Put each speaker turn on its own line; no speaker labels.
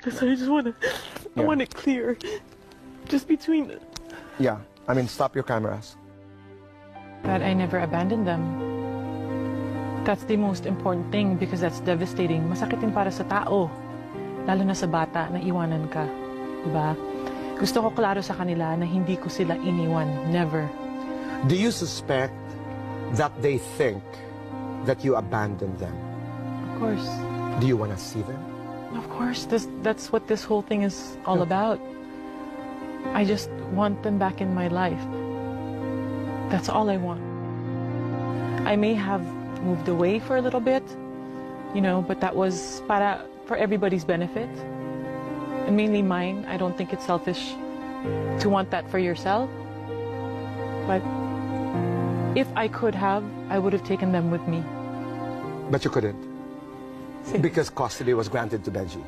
because I just I want it clear. Just between...
Yeah, I mean, stop your cameras.
That I never abandoned them. That's the most important thing because that's devastating. Masakit din para sa tao. Lalo na sa bata na iwanan ka. Diba? Gusto ko klaro sa kanila na hindi ko sila iniwan. Never.
Do you suspect that they think that you abandoned them?
Of course.
Do you want to see them?
Of course. That's what this whole thing is all about. I just want them back in my life. That's all I want. I may have moved away for a little bit, you know, but that was for everybody's benefit. And mainly mine. I don't think it's selfish to want that for yourself. But if I could have, I would have taken them with me.
But you couldn't. Because custody was granted to Benji.